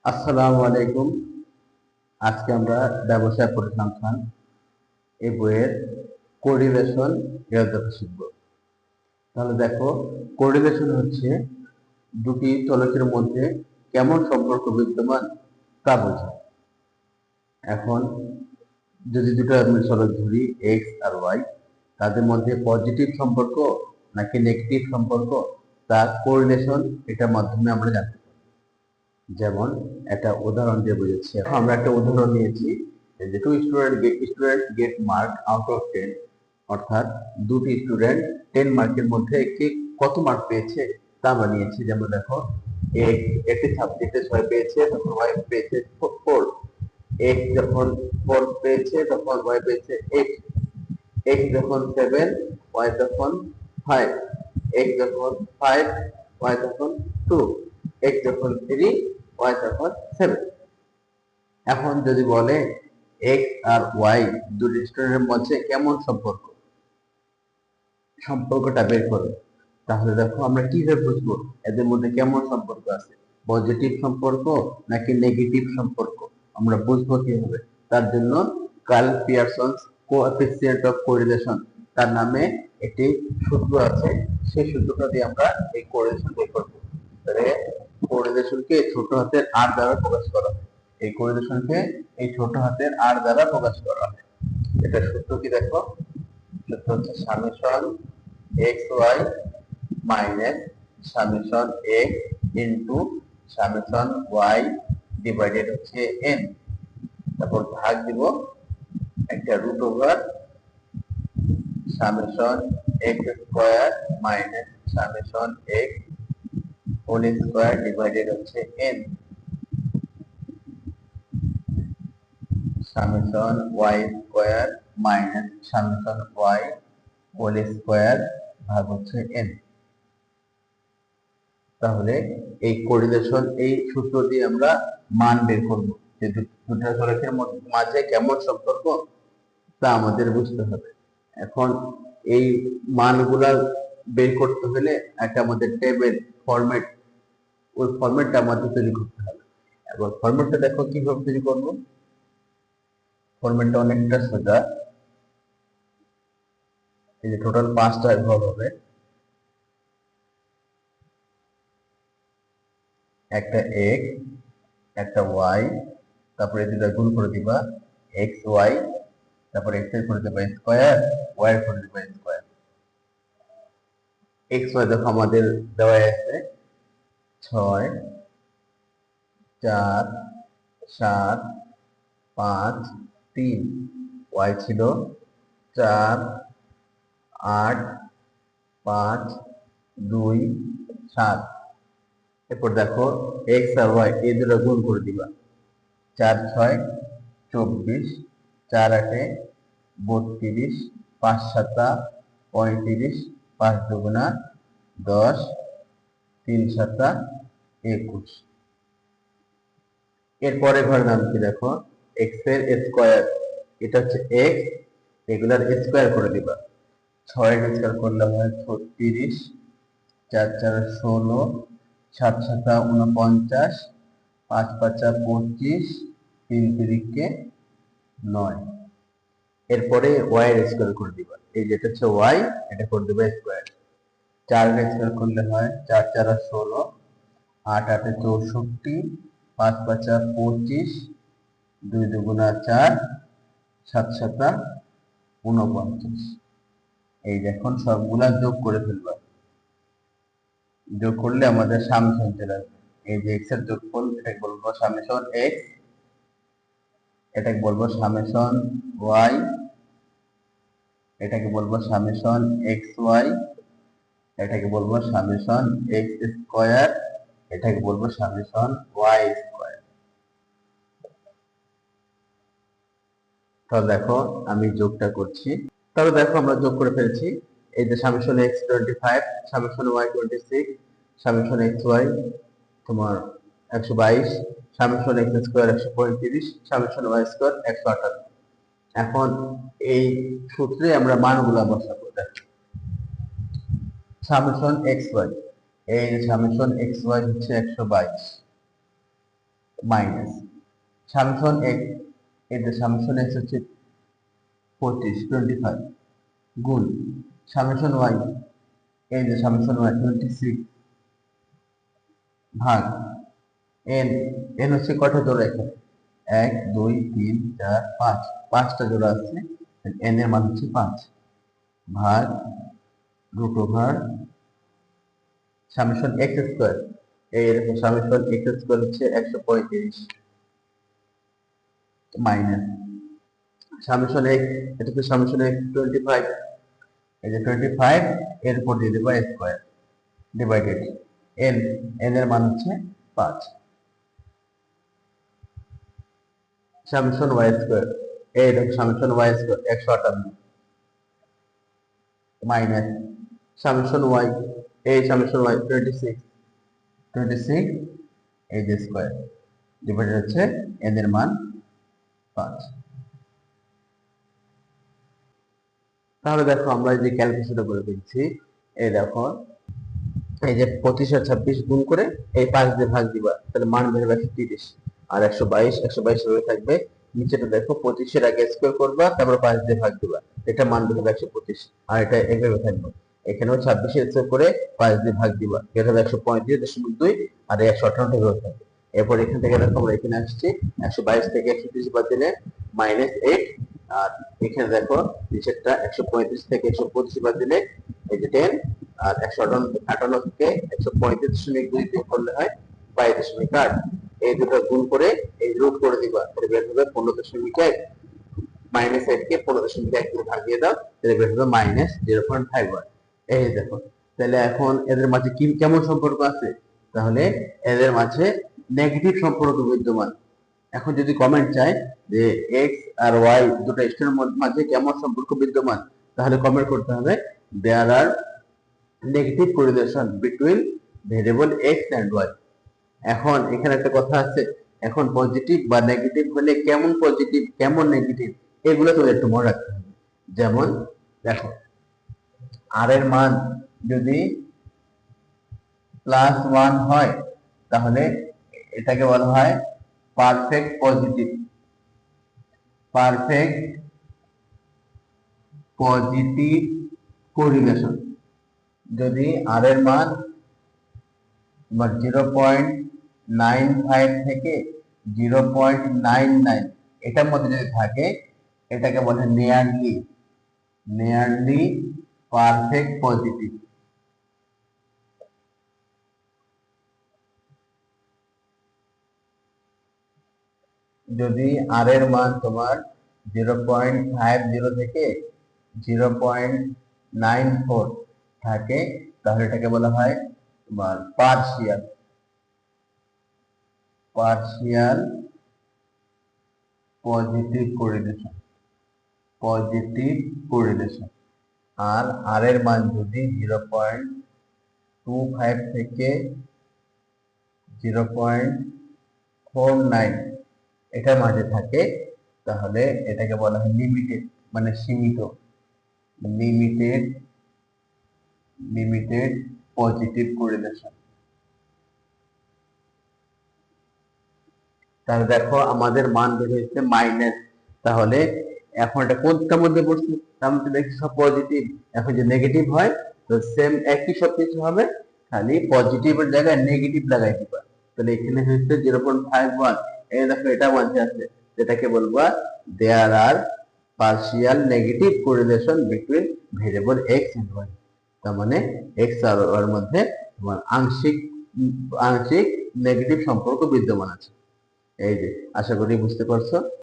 আসসালামু আলাইকুম। আজকে আমরা ব্যবসায় পরিসংখ্যান এই বইয়ের কোরিলেশন এর কথা শিখব। তাহলে দেখো, কোরিলেশন হচ্ছে দুটি চলকের মধ্যে কেমন সম্পর্ক বিদ্যমান তা বোঝায়। এখন যদি দুটো আমি চলক ধরি, এক্স আর ওয়াই, তাদের মধ্যে পজিটিভ সম্পর্ক নাকি নেগেটিভ সম্পর্ক, তা কোরিলেশন এটার মাধ্যমে আমরা জানতে পারি। যেমন একটা উদাহরণ দিয়ে বুঝেছি। আমরা একটা উদাহরণ নিয়েছি যে two student get mark out of 10, অর্থাৎ দুটি স্টুডেন্ট 10 মার্কের মধ্যে কে কত মার্ক পেয়েছে তা আমরা নিয়েছি। যেমন দেখো, একটি সাবজেক্টে 6 পেয়েছে, তখন ওয়াই পেয়েছে 4। এক্স যখন 4 পেয়েছে তখন ওয়াই পেয়েছে 8। এক্স যখন 7, ওয়াই তখন 5। এক্স যখন 5, ওয়াই তখন 2। এক্স যখন 3, ওয়াই তখন 7। এখন যদি বলে এক্স আর ওয়াই দুটি স্টুডেন্টের মধ্যে কেমন সম্পর্কটা বের করো, তাহলে দেখো আমরা কিভাবে বুঝবো এদের মধ্যে কেমন সম্পর্ক আছে, পজিটিভ সম্পর্ক নাকি নেগেটিভ সম্পর্ক, আমরা বুঝবো কিভাবে। তার জন্য কার্ল পিয়ারসনস কোএফিসিয়েন্ট অফ কোরিলেশন তার নামে একটি সূত্র আছে। সেই সূত্রটা দিয়ে আমরা এই কোরিলেশন বের করবো। তাহলে কোরিলেশনকে ছোট হাতের আর দ্বারা প্রকাশ করা হয়। এই কোরিলেশনকে এই ছোট হাতের আর দ্বারা প্রকাশ করা হয়। এটা সূত্র কি দেখো, সূত্র হচ্ছে summation x Y minus summation X into summation Y divided হচ্ছে এন, তারপর ভাগ দিব একটা root over summation x square minus summation X whole square divided হচ্ছে N, summation Y square minus summation Y whole square ভাগ হচ্ছে N. তাহলে এই কোরিলেশন, এই সূত্র দিয়ে আমরা মান বের করব যে দুটো চলকের মাঝে কেমন সম্পর্ক তা আমাদের বুঝতে হবে। এখন এই মানগুলা বের করতে হলে একটা আমাদের টেবিল ফরম্যাট, ওই ফরম্যাটটা আমাদের তৈরি করতে হবে। এবং ফরম্যাটটা দেখো কিভাবে তৈরি করব। ফরম্যাটটা অনেকটা সোজা। এই যে টোটাল 5টা ঘর হবে, একটা এক্স, একটা ওয়াই, তারপরে দুটা গুণ করে দিবা এক্স ওয়াই, তারপরে এক্স এর করে দিবা স্কোয়ার, ওয়াই এর করে দিবা স্কোয়ার। এক্স ওয়াই দেখো আমাদের দেওয়া আছে 6, 4, 7, 5, 3। ওয়াই ছিল 4, 8, 5, 2, 7। এরপর দেখো এক্স আর ওয়াই এই দুটো গুণ করে দিবা, 4 6 24, 4 8 32, 5 7 35, 5 2 10, 3 7 21। এরপরে ঘরের নাম কি দেখো, এক্স এর স্কোয়ার, এটা হচ্ছে এক্স, এগুলার স্কোয়ার করে দিবা। 6 এর স্কোয়ার করলে হয় 36, 4 4 16, 7 7 49, 5 5 25, 3 3 9। এরপরে ওয়াই এর স্কোয়ার করে দিবা, এই যেটা হচ্ছে ওয়াই, এটা করে দিবা স্কোয়ার। 4 এর স্কোয়ার করলে হয় 4 4 16, 8 8 64, 5 5 25, 2 2 4, 7 7 49। এই দেখুন সবগুলা যোগ করে ফেলবা, যোগ করলে আমাদের সামেশন চলে আসবে। এই যে এক্স এর যোগফল, এটাকে বলবো সামেশন এক্স, এটাকে বলবো সামেশন ওয়াই, এটাকে বলবো সামেশন এক্স ওয়াই, এটাকে বলবো সামেশন এক্স স্কোয়ার, এটাকে বলবো সামেশন ওয়াই স্কোয়ার। তাহলে দেখো আমি যোগটা করছি। তাহলে দেখো আমরা যোগ করে ফেলছি। এই যে summation x 25, summation y 26, summation x y তোমার 122, summation x square 135, summation Y square 158। এখন এই সূত্রে আমরা মানগুলা বসাবো। সামেশন এক্স ওয়াই, এই সামেশন এক্স ওয়াই হচ্ছে 122, মাইনাস সামেশন এক্স, এই যে সামেশন এক্স হচ্ছে 25 গুণ সামেশন ওয়াই, এই যে সামেশন ওয়াই 26 ভাগ এন, এন হচ্ছে কটা জোড়া এখানে 1 2 3 4 5, 5টা জোড়া আছে, এন এর মান হচ্ছে 5 ভাগ root over summation x square, এই এরকম সামেশন এক্স স্কয়ার হচ্ছে 135 মাইনাস সামেশন এক্স, এটা তো সামেশন এক্স 25, এই যে 25 এর উপর দিয়ে দেবো স্কয়ার ডিভাইডেড এন, এন এর মান হচ্ছে 5 সামেশন ওয়াই স্কয়ার, এই দেখো summation y square 158 minus summation y, এই সামেশন ওয়াই 26 এই যে স্কয়ার ডিভাইডেড হচ্ছে এন এর মান 5। তাহলে দেখো আমরা যে ক্যালকুলেশনটা করে দিচ্ছি, এই দেখো এই যে 25 আর 26 গুণ করে এই 5 দিয়ে ভাগ দিবা, তাহলে মান বের হবে 130 আর 122 ভাবে থাকবে। নিচেটা দেখো 25 এর আগে স্কয়ার করবা, তারপর 5 দিয়ে ভাগ দিবা, এটা মান বের হবে 125 আর এটা এইভাবে থাকবে। এখানেও 26 এর স্কয়ার করে 5 দিয়ে ভাগ দিবা, বের হবে 135.2 আর 158 ভাবে থাকবে। এরপর এখান থেকে দেখো আমরা এখানে আসছি 122 থেকে 130 বাদ দিলে -8, আর এখানে দেখো নিচেরটা 135 থেকে 125 বাদ দিলে এই যে 10, আর 158 থেকে 135.2 বিয়োগ করলে হয় 22.8। এই দুটো গুণ করে এই রুট করে দিবা, তাহলে বের হবে 15.1, -8 কে 15.1 দিয়ে ভাগ দিয়ে দাও, তাহলে বের হবে -0.51। এই দেখো, তাহলে এখন এদের মাঝে কি কেমন সম্পর্ক আছে, তাহলে এদের মাঝে নেগেটিভ সম্পর্ক বিদ্যমান। এখন যদি কমেন্ট চাই যে এক্স আর ওয়াই দুটো স্টেটের মাঝে কেমন সম্পর্ক বিদ্যমান, তাহলে কমেন্ট করতে হবে there are negative correlation between variable X and Y. এখন এখানে একটা কথা আছে, এখন পজিটিভ বা নেগেটিভ হলে কেমন পজিটিভ কেমন নেগেটিভ এগুলো তো একটু মনে রাখতে হবে। যেমন দেখো আর এর মান যদি +1 হয় তাহলে এটাকে বলা হয় perfect positive, perfect positive correlation. যদি আর এর মান 0.95 থেকে 0.99 এটার মধ্যে যদি থাকে, এটাকে বলে নিয়ারলি পারফেক্ট পজিটিভ। যদি আর এর মান তোমার 0.50 থেকে 0.94 থাকে, তাহলে এটাকে বলা হয় তোমার পার্শিয়াল পজিটিভ কোরিলেশন। আর এর মান যদি 0.25 থেকে 0.49 এটার মাঝে থাকে, তাহলে এটাকে বলা হয় লিমিটেড, মানে সীমিত, লিমিটেড পজিটিভ কোরিলেশন। তাহলে দেখো আমাদের মান বের হয়েছে মাইনাস, তাহলে এখন এটা কোনটার মধ্যে পড়ছে, তার মধ্যে দেখি সব পজিটিভ। এখন যে নেগেটিভ হয় তো সেম একই সব কিছু হবে, খালি পজিটিভের জায়গায় নেগেটিভ লাগাই দিবা। তাহলে এখানে হচ্ছে 0.51, এই দেখো এটা মাঝে আছে, যেটাকে বলবা there are partial negative correlation between variable X and Y. তার মানে এক্স আর ওয়াই এর মধ্যে আংশিক নেগেটিভ সম্পর্ক বিদ্যমান আছে। এই যে আশা করি বুঝতে পারছো।